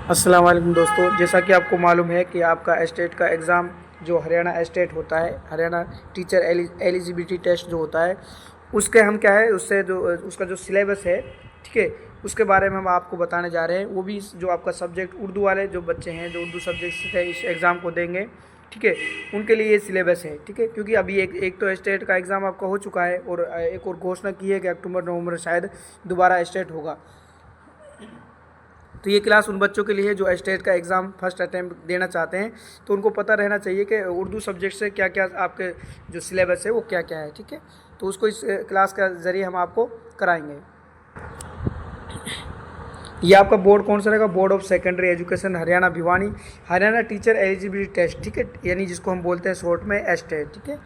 अस्सलाम वालेकुम दोस्तों, जैसा कि आपको मालूम है कि आपका स्टेट का एग्ज़ाम जो हरियाणा स्टेट होता है, हरियाणा टीचर एलिजिबिलिटी टेस्ट जो होता है, उसके हम क्या है उससे जो उसका जो सिलेबस है, ठीक है, उसके बारे में हम आपको बताने जा रहे हैं। वो भी जो आपका सब्जेक्ट उर्दू वाले जो बच्चे हैं जो उर्दू सब्जेक्ट से इस एग्ज़ाम को देंगे, ठीक है, उनके लिए ये सिलेबस है, ठीक है। क्योंकि अभी एक तो स्टेट का एग्ज़ाम आपका हो चुका है और एक और घोषणा की है कि अक्टूबर नवंबर शायद दोबारा स्टेट होगा। तो ये क्लास उन बच्चों के लिए है जो स्टेट का एग्ज़ाम फर्स्ट अटैम्प्ट देना चाहते हैं, तो उनको पता रहना चाहिए कि उर्दू सब्जेक्ट से क्या क्या आपके जो सिलेबस है वो क्या क्या है, ठीक है। तो उसको इस क्लास का ज़रिए हम आपको कराएंगे। ये आपका बोर्ड कौन सा रहेगा? Board of secondary education Haryana Bhiwani, Haryana teacher eligibility test, ठीक है, यानी जिसको हम बोलते हैं शॉर्ट में एस्टेट, ठीक है।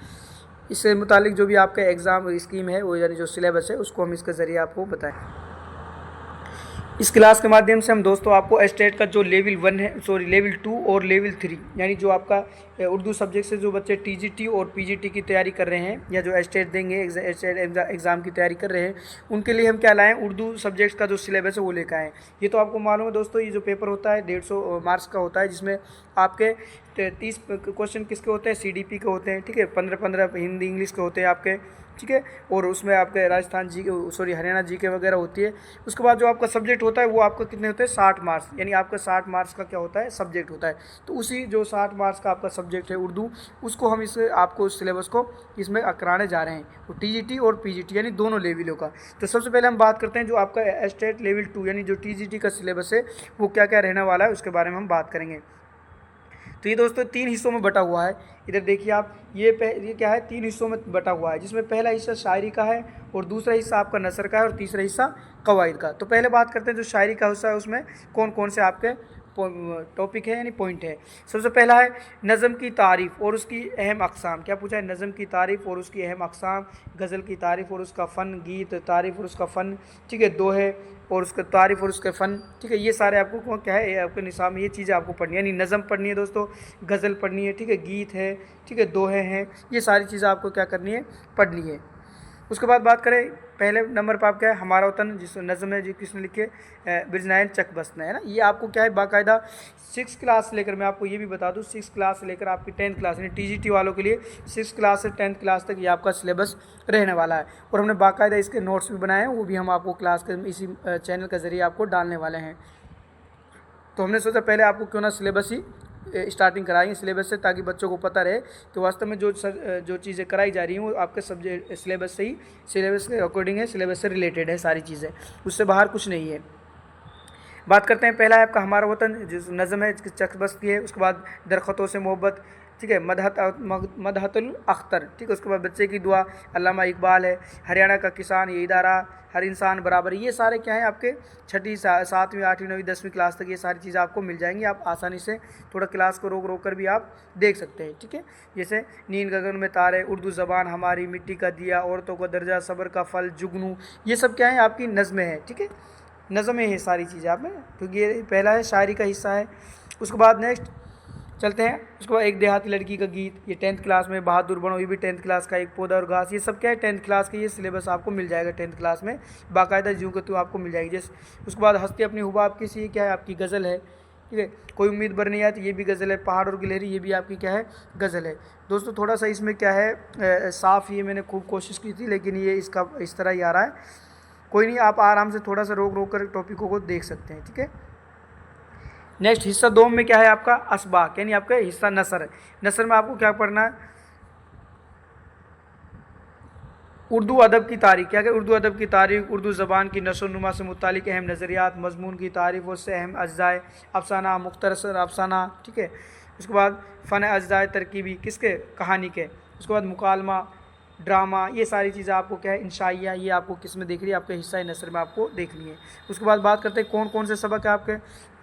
इससे मुतालिक जो भी आपका एग्ज़ाम स्कीम है वो यानी जो सिलेबस है उसको हम इसके ज़रिए आपको बताएँ। इस क्लास के माध्यम से हम दोस्तों आपको स्टेट का जो लेवल 1 है, सॉरी लेवल 2 और लेवल 3, यानी जो आपका उर्दू सब्जेक्ट से जो बच्चे टीजीटी और पीजीटी की तैयारी कर रहे हैं या जो स्टेट देंगे स्टेट एग्ज़ाम की तैयारी कर रहे हैं, उनके लिए हम क्या लाएँ, उर्दू सब्जेक्ट का जो सिलेबस है वो लेकर आएँ। ये तो आपको मालूम है दोस्तों, ये जो पेपर होता है 150 मार्क्स का होता है, जिसमें आपके 30 क्वेश्चन किसके होते हैं, सीडीपी के होते हैं, ठीक है, 15-15 हिंदी इंग्लिश के होते हैं आपके, ठीक है। और उसमें आपके राजस्थान जी के सॉरी हरियाणा जी के वगैरह होती है। उसके बाद जो आपका सब्जेक्ट होता है वो आपका कितने होते हैं, 60 मार्क्स, यानी आपका 60 मार्क्स का क्या होता है, सब्जेक्ट होता है। तो उसी जो 60 मार्क्स का आपका सब्जेक्ट है उर्दू, उसको हम इस आपको सिलेबस को इसमें कराने जा रहे हैं, वो टीजीटी और पीजीटी यानी दोनों लेवलों का। तो सबसे पहले हम बात करते हैं जो आपका स्टेट लेवल 2 यानी जो टीजीटी का सिलेबस है वो क्या क्या रहने वाला है, उसके बारे में हम बात करेंगे। तो ये दोस्तों 3 हिस्सों में बटा हुआ है। इधर देखिए आप, ये क्या है, 3 हिस्सों में बटा हुआ है, जिसमें पहला हिस्सा शायरी का है और दूसरा हिस्सा आपका नसर का है और तीसरा हिस्सा कवायद का। तो पहले बात करते हैं जो शायरी का हिस्सा है, उसमें कौन कौन से आपके टॉपिक है यानी पॉइंट है। सबसे पहला है नज़म की तारीफ़ और उसकी अहम अक़साम। क्या पूछा है? नज़म की तारीफ़ और उसकी अहम अक़साम, गज़ल की तारीफ़ और उसका फ़न, गीत तारीफ़ और उसका फ़न, ठीक है, दोहे और उसका तारीफ़ और उसके फ़न, ठीक है। ये सारे आपको क्या है, आपके निसाब में ये चीज़ें आपको पढ़नी है, यानी नज़म पढ़नी है दोस्तों, गज़ल पढ़नी है, ठीक है, गीत है, ठीक है, दोहे हैं, ये सारी चीज़ें आपको क्या करनी है, पढ़नी है। उसके बाद बात करें पहले नंबर पर आप क्या है, हमारा वतन, जिस नज़म है जो किसने लिखे, बिरनायन चकबस्त ने, है ना। ये आपको क्या है बाकायदा 6 क्लास से लेकर, मैं आपको ये भी बता दूँ, 6 क्लास से लेकर आपकी 10th क्लास यानी टीजीटी वालों के लिए 6 क्लास से 10th क्लास तक ये आपका सिलेबस रहने वाला है। और हमने बाकायदा इसके नोट्स भी बनाए हैं, वो भी हम आपको क्लास के इसी चैनल के ज़रिए आपको डालने वाले हैं। तो हमने सोचा पहले आपको क्यों ना सिलेबस ही स्टार्टिंग कराएंगे सिलेबस से, ताकि बच्चों को पता रहे कि वास्तव में जो चीज़ें कराई जा रही हैं वो आपके सब्जेक्ट सिलेबस से ही, सिलेबस के अकॉर्डिंग है, सिलेबस से रिलेटेड है सारी चीज़ें, उससे बाहर कुछ नहीं है। बात करते हैं, पहला है आपका हमारा वतन, जिस नज़म है चकबस्त की है। उसके बाद दरख़तों से मोहब्बत, ठीक है, मदहतुल अख्तर, ठीक है। उसके बाद बच्चे की दुआ, अल्लामा इकबाल है, हरियाणा का किसान, ये इदारा, हर इंसान बराबर, ये सारे क्या हैं आपके 6ठी 7वीं 8वीं 9वीं 10वीं क्लास तक ये सारी चीज़ें आपको मिल जाएंगी। आप आसानी से थोड़ा क्लास को रोक रोक कर भी आप देख सकते हैं, ठीक है। जैसे नींद गगन में तारे, उर्दू ज़बान हमारी, मिट्टी का दिया, औरतों का दर्जा, सब्र का फल, जुगनू, ये सब क्या है आपकी नज़में हैं, ठीक है, नज़में हैं सारी चीज़ें आप में, क्योंकि ये पहला है शायरी का हिस्सा है। उसके बाद नेक्स्ट चलते हैं, उसके बाद एक देहाती लड़की का गीत, ये 10th क्लास में, बहादुर बनो, ये भी 10th क्लास का, एक पौधा और घास, ये सब क्या है 10th क्लास के, ये सिलेबस आपको मिल जाएगा 10th क्लास में बाकायदा, ज्यों के त्यों आपको मिल जाएगी। जैसे उसके बाद हंसती अपनी हुबाब की सी, क्या है आपकी गज़ल है, ठीक है, कोई उम्मीद भर नहीं आती, ये भी गज़ल है, पहाड़ और गिलहरी, ये भी आपकी क्या है, गज़ल है। दोस्तों थोड़ा सा इसमें क्या है साफ़, ये मैंने खूब कोशिश की थी लेकिन ये इसका इस तरह ही आ रहा है, कोई नहीं, आप आराम से थोड़ा सा रोक रोक कर टॉपिकों को देख सकते हैं, ठीक है। नेक्स्ट हिस्सा 2 में क्या है आपका असबाक, यानी आपका हिस्सा नसर है। नसर में आपको क्या पढ़ना है, उर्दू अदब की तारीख, क्या है उर्दू अदब की तारीख, उर्दू ज़बान की नशो नुमा से मुतालिक अहम नज़रियात, मजमून की तारीफ़ और से अहम अज्जाए, अफसाना, मुख्तसर अफसाना, ठीक है। उसके बाद फ़न अज्जाए तरकीबी, किसके, कहानी के। उसके बाद मुकालमा, ड्रामा, ये सारी चीज़ें आपको क्या है, इंशाइया, ये आपको किस में देख रही है, आपके हिस्सा नसर में आपको देखनी है। उसके बाद बात करते हैं कौन कौन से सबक है आपके,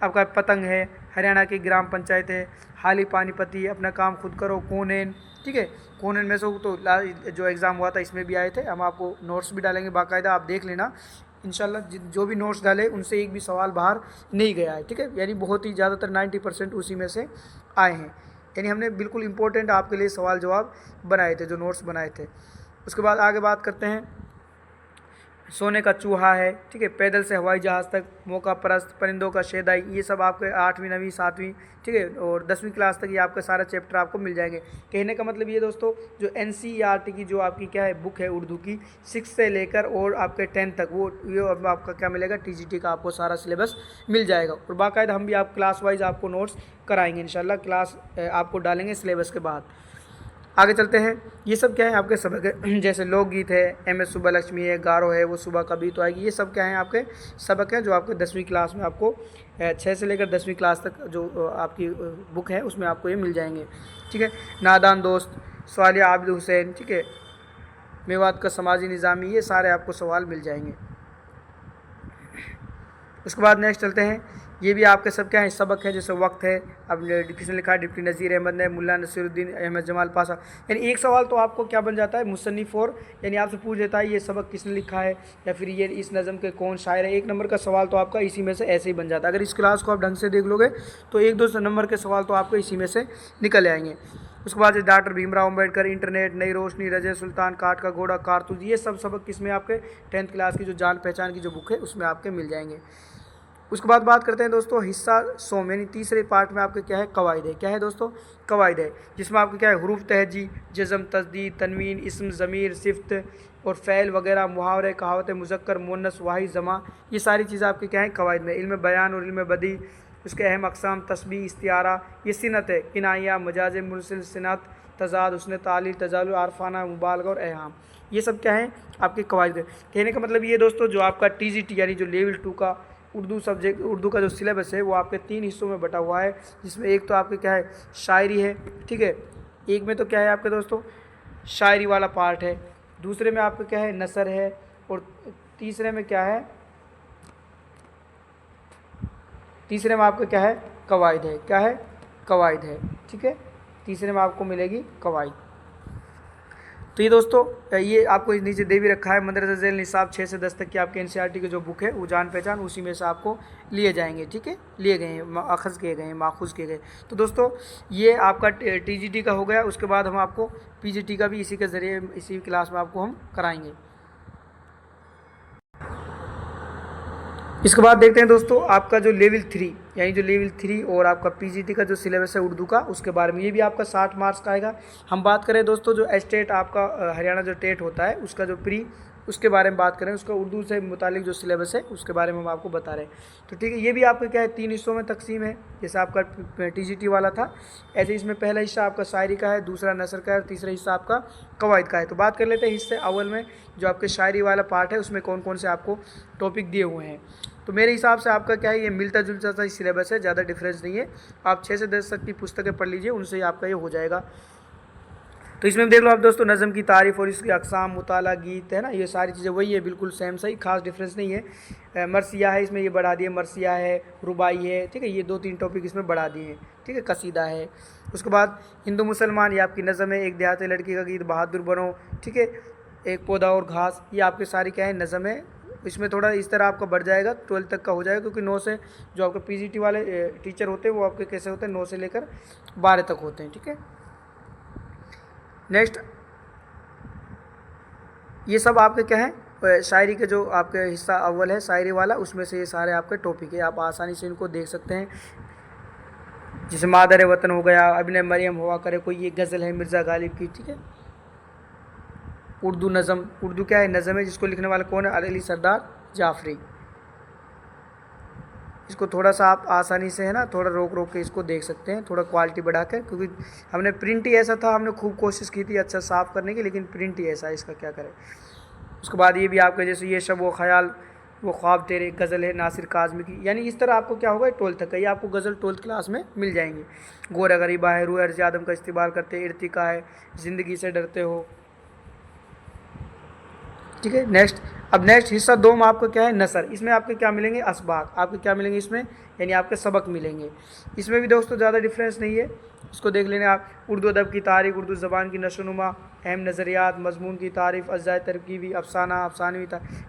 आपका पतंग है, हरियाणा की ग्राम पंचायत है, हाली पानीपति, अपना काम खुद करो, कौनेन, ठीक है। कौनेन में से तो जो एग्ज़ाम हुआ था इसमें भी आए थे, हम आपको नोट्स भी डालेंगे बाकायदा, आप देख लेना इंशाल्लाह। जो भी नोट्स डाले उनसे एक भी सवाल बाहर नहीं गया है, ठीक है, यानी बहुत ही ज़्यादातर 90% उसी में से आए हैं, यानी हमने बिल्कुल इंपॉर्टेंट आपके लिए सवाल जवाब बनाए थे, जो नोट्स बनाए थे। उसके बाद आगे बात करते हैं सोने का चूहा है, ठीक है, पैदल से हवाई जहाज़ तक, मौका परस्त, परिंदों का शेदाई, ये सब आपके 8वीं 9वीं 7वीं, ठीक है, और 10वीं क्लास तक ये आपका सारा चैप्टर आपको मिल जाएंगे। कहने का मतलब ये दोस्तों, जो NCERT की जो आपकी क्या है बुक है उर्दू की 6 से लेकर और आपके 10 तक, वो ये अब आपका क्या मिलेगा, TGT का आपको सारा सिलेबस मिल जाएगा। और बाकायदा हम भी आप क्लास वाइज आपको नोट्स कराएंगे इंशाल्लाह, क्लास आपको डालेंगे सिलेबस के बाद। आगे चलते हैं। ये सब क्या है आपके सबक है, जैसे लोकगीत है, MS सुब्बालक्ष्मी है, गारो है, वो सुबह कभी तो आएगी, ये सब क्या है आपके सबक है जो आपके 10वीं क्लास में आपको 6 से लेकर 10वीं क्लास तक जो आपकी बुक है उसमें आपको ये मिल जाएंगे, ठीक है। नादान दोस्त, सवालिया आबिद हुसैन, ठीक है, मेवात का समाजी निज़ामी, ये सारे आपको सवाल मिल जाएंगे। उसके बाद नेक्स्ट चलते हैं। ये भी आपके सब क्या है सबक है, जैसे वक्त है, अब किसने लिखा है, डिप्टी नज़ीर अहमद ने, मुल्ला नसीरुद्दीन अहमद जमाल पासा। यानी एक सवाल तो आपको क्या बन जाता है, मुसन्निफ़, और यानी आपसे पूछ लेता है ये सबक किसने लिखा है, या फिर ये इस नज़म के कौन शायर है। 1 नंबर का सवाल तो आपका इसी में से ऐसे ही बन जाता है। अगर इस क्लास को आप ढंग से देख लोगे तो 1-2 नंबर के सवाल तो आपको इसी में से निकल आएंगे। उसके बाद डॉक्टर भीमराव अम्बेडकर, इंटरनेट, नई रोशनी, रज़े सुल्तान, काठ का घोड़ा, कारतूस, ये सब सबक किसमें आपके 10th क्लास की जो जान पहचान की जो बुक है उसमें आपके मिल जाएंगे। उसके बाद बात करते हैं दोस्तों हिस्सा सोम, यानी तीसरे पार्ट में आपके क्या है कवायद है। क्या है दोस्तों, कवायद है, जिसमें आपके क्या है हुरूफ तहजी, जज़म, तस्दीद, तनवीन, इस्म, ज़मीर, सिफ्त और फ़ैल वगैरह, मुहावरे, कहावतें, मुज़क्कर, मुअन्नस, वाहिद, जमा, ये सारी चीज़ें आपके क्या है कवायद में। इल्म बयान और इल्म बदी, उसके अहम अक़साम, तस्बीह, इस्तिआरा, ये सिनत है, किनाया, मजाज मुरसिल, सिनत, तज़ाद, उसने तालील, तजालुल, आरफाना, मुबालगा और अहम, ये सब क्या है आपके कवायद। कहने का मतलब ये दोस्तों, जो आपका TGT यानी जो लेवल 2 का उर्दू सब्जेक्ट, उर्दू का जो सिलेबस है वो आपके 3 हिस्सों में बटा हुआ है, जिसमें एक तो आपके क्या है शायरी है, ठीक है, एक में तो क्या है आपके दोस्तों शायरी वाला पार्ट है, दूसरे में आपका क्या है नसर है, और तीसरे में क्या है, तीसरे में आपका क्या है कवायद है। क्या है, कवायद है, ठीक है, तीसरे में आपको मिलेगी कवायद। तो ये दोस्तों ये आपको नीचे दे भी रखा है, मदरसा झेल निसाब 6 से 10 तक की आपके NCERT की जो बुक है वो जान पहचान, उसी में से आपको लिए जाएंगे, ठीक है, लिए गए हैं, अखज़ किए गए हैं, माखूज़ किए गए। तो दोस्तों ये आपका TGT का हो गया। उसके बाद हम आपको PGT का भी इसी के ज़रिए इसी क्लास में आपको हम कराएंगे। इसके बाद देखते हैं दोस्तों आपका जो लेवल 3 यानी जो लेवल 3 और आपका PGT का जो सिलेबस है उर्दू का, उसके बारे में, ये भी आपका 60 मार्क्स का आएगा। हम बात करें दोस्तों जो स्टेट आपका हरियाणा जो टेट होता है उसका जो प्री, उसके बारे में बात करें, उसका उर्दू से मुतालिक जो सिलेबस है उसके बारे में हम आपको बता रहे हैं। तो ठीक है, ये भी आपका क्या है 3 हिस्सों में तकसीम है, जैसे आपका TGT वाला था, ऐसे इसमें पहला हिस्सा आपका शायरी का है, दूसरा नसर का है और तीसरा हिस्सा आपका कवायद का है। तो बात कर लेते हैं हिस्से अव्वल में, जो आपके शायरी वाला पार्ट है उसमें कौन कौन से आपको टॉपिक दिए हुए हैं। तो मेरे हिसाब से आपका क्या है ये मिलता जुलता सा सिलेबस है, ज़्यादा डिफरेंस नहीं है। आप 6 से 10 तक की पुस्तकें पढ़ लीजिए, उनसे ही आपका ये हो जाएगा। तो इसमें देख लो आप दोस्तों, नज़म की तारीफ़ और इसकी अक़साम, मुताला, गीत है ना, ये सारी चीज़ें वही है, बिल्कुल सेम सही, खास डिफरेंस नहीं है। मरसिया है, इसमें ये बढ़ा दिए, मरसिया है, रुबाई है, ठीक है, ये 2-3 टॉपिक इसमें बढ़ा दिए हैं, ठीक है, कसीदा है। उसके बाद हिंदू मुसलमान, ये आपकी नज़म है, एक देहाती लड़की का गीत, बहादुर बनो, ठीक है, एक पौधा और घास, ये आपके सारी क्या है नज़म है। इसमें थोड़ा इस तरह आपका बढ़ जाएगा, 12 तक का हो जाएगा, क्योंकि 9 से जो आपके PGT वाले टीचर होते हैं वो आपके कैसे होते हैं 9 से लेकर 12 तक होते हैं, ठीक है। नेक्स्ट ये सब आपके क्या है शायरी के जो आपके हिस्सा अव्वल है शायरी वाला, उसमें से ये सारे आपके टॉपिक है, आप आसानी से इनको देख सकते हैं। जैसे मादर वतन हो गया, अबिन मरियम हुआ करे, कोई ये गज़ल है मिर्ज़ा गालिब की, ठीक है। उर्दू नज़म, उर्दू क्या है नज़म है, जिसको लिखने वाला कौन है, अली सरदार जाफरी। इसको थोड़ा सा आप आसानी से है ना थोड़ा रोक रोक के इसको देख सकते हैं, थोड़ा क्वालिटी बढ़ा कर, क्योंकि हमने प्रिंट ही ऐसा था, हमने खूब कोशिश की थी अच्छा साफ़ करने की, लेकिन प्रिंट ही ऐसा है, इसका क्या करें। उसके बाद ये भी आपके जैसे ये शब व ख़याल वो ख्वाब तेरे, गज़ल है नासिर काज़मी की, यानी इस तरह आपको क्या होगा 12th तक का, ये आपको गज़ल 12th क्लास में मिल जाएंगे। गोरा गरीबा है, रूह अर्ज़ आदम का इस्तेमाल करते, इर्तिका है, ज़िंदगी से डरते हो, ठीक है। नेक्स्ट, अब नेक्स्ट हिस्सा 2 में आपको क्या है नसर, इसमें आपके क्या मिलेंगे असबाक, आपके क्या मिलेंगे इसमें, यानी आपके सबक मिलेंगे। इसमें भी दोस्तों ज़्यादा डिफरेंस नहीं है, इसको देख लेने आप। उर्दू अदब की तारीख़, उर्दू ज़बान की नशोनुमा, अहम नज़रियात, मजमून की तारीफ़, अज़ाए तरकीबी, अफसाना, अफसानवी,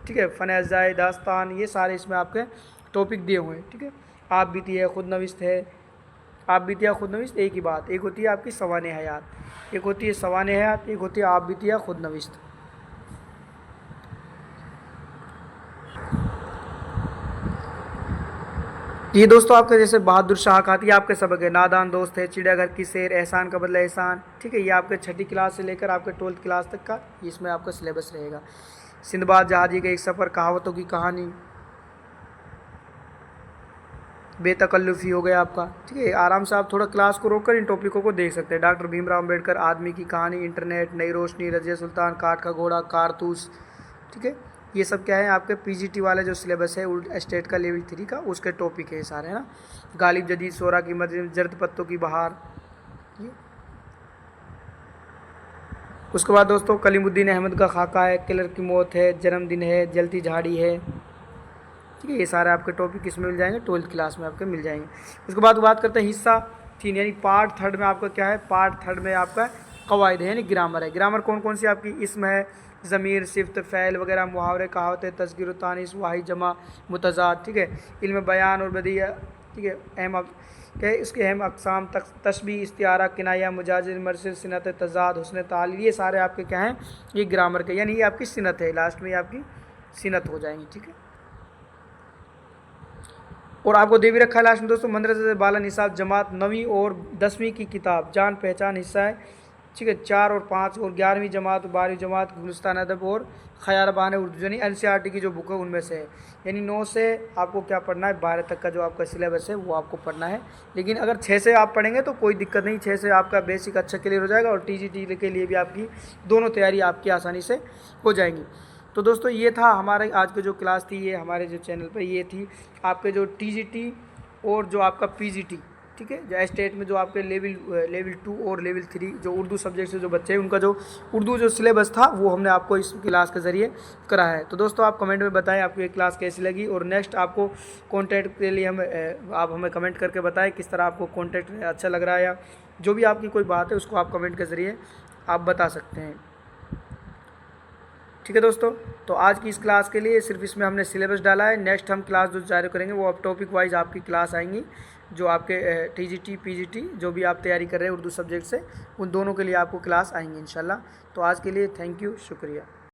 ठीक है, फ़न अज़ाए दास्तान, ये सारे इसमें आपके टॉपिक दिए हुए हैं, ठीक है। आप बीती है, खुद नविस्त है, आप बीतिया खुद नविस्त एक ही बात, एक होती है आपकी सवान हयात, एक होती है सवान हयात, एक होती है आप बीतिया खुद नविस्त। ये दोस्तों आपके जैसे बहादुर शाह खाती है आपके सबक है, नादान दोस्त है, चिड़ियाघर की शेर, एहसान का बदला एहसान, ठीक है। ये आपके छठी क्लास से लेकर आपके 12th क्लास तक का इसमें आपका सिलेबस रहेगा। सिंदबाद जहाजी का एक सफ़र, कहावतों की कहानी, बेतकल्लुफ़ी हो गया आपका, ठीक है। आराम से आप थोड़ा क्लास को रोककर इन टॉपिकों को देख सकते हैं। डॉक्टर भीमराव अम्बेडकर, आदमी की कहानी, इंटरनेट, नई रोशनी, रज़िया सुल्तान, काठ का घोड़ा, कारतूस, ठीक है। ये सब क्या है आपके पीजीटी वाले जो सिलेबस है स्टेट का लेवल 3 का, उसके टॉपिक है सारे, है ना। गालिब जदीद, सोरा की मजलिस, जर्द पत्तों की बहार, ये। उसके बाद दोस्तों कलीमुद्दीन अहमद का खाका है, किलर की मौत है, जन्मदिन है, जलती झाड़ी है, ठीक है। ये सारे आपके टॉपिक किस में मिल जाएंगे, 12th क्लास में आपके मिल जाएंगे। उसके बाद बात करते हैं हिस्सा 3 यानी पार्ट 3 में आपका क्या है, पार्ट 3 में आपका कवायद है यानी ग्रामर है। ग्रामर कौन कौन सी आपकी, इसम है, ज़मीर, सिफ्त, फ़ैल वगैरह, मुहावरे, कहावतें, तज़कीर, तानीस, वाहिद, जमा, मुतज़ाद, ठीक है। इल्म बयान और बदिया, ठीक है। अहम क्या है इसके अहम अक़साम, तशबीह, इस्तिआरा, किनाया, मुजाजिर, मरसिल, सिनत, तज़ाद, हुस्न तालील, ये सारे आपके क्या हैं, ये ग्रामर के, यानी ये आपकी सिनत है, लास्ट में ये आपकी सिनत हो जाएंगी, ठीक है। और आपको दे भी रखा है लास्ट में दोस्तों मदरसे से बाला निसाब जमात 9वीं और 10वीं की किताब जान पहचान हिस्सा है, ठीक है। 4 और 5 और 11वीं जमात और 12वीं जमात गुलिस्तान अदब और ख़यारबान उर्दू यानी NCERT की जो बुक है उनमें से है। यानी 9 से आपको क्या पढ़ना है, 12 तक का जो आपका सिलेबस है वो आपको पढ़ना है। लेकिन अगर 6 से आप पढ़ेंगे तो कोई दिक्कत नहीं, 6 से आपका बेसिक अच्छा क्लियर हो जाएगा और TGT के लिए भी आपकी दोनों तैयारी आपकी आसानी से हो जाएंगी। तो दोस्तों ये था हमारे आज की जो क्लास थी, ये हमारे जो चैनल पर ये थी आपके जो TGT और जो आपका PGT, ठीक है। जो स्टेट में जो आपके लेवल 2 और लेवल 3 जो उर्दू सब्जेक्ट से जो बच्चे हैं उनका जो उर्दू जो सिलेबस था वो हमने आपको इस क्लास के ज़रिए कराया है। तो दोस्तों आप कमेंट में बताएं आपको ये क्लास कैसी लगी और नेक्स्ट आपको कॉन्टैक्ट के लिए आप हमें कमेंट करके बताएं किस तरह आपको कॉन्टैक्ट अच्छा लग रहा है, या जो भी आपकी कोई बात है उसको आप कमेंट के ज़रिए आप बता सकते हैं, ठीक है दोस्तों। तो आज की इस क्लास के लिए सिर्फ इसमें हमने सिलेबस डाला है। नेक्स्ट हम क्लास जो जारी करेंगे वो अब टॉपिक वाइज आपकी क्लास आएंगी, जो आपके TGT PGT जो भी आप तैयारी कर रहे हैं उर्दू सब्जेक्ट से, उन दोनों के लिए आपको क्लास आएंगी इंशाल्लाह। तो आज के लिए थैंक यू, शुक्रिया।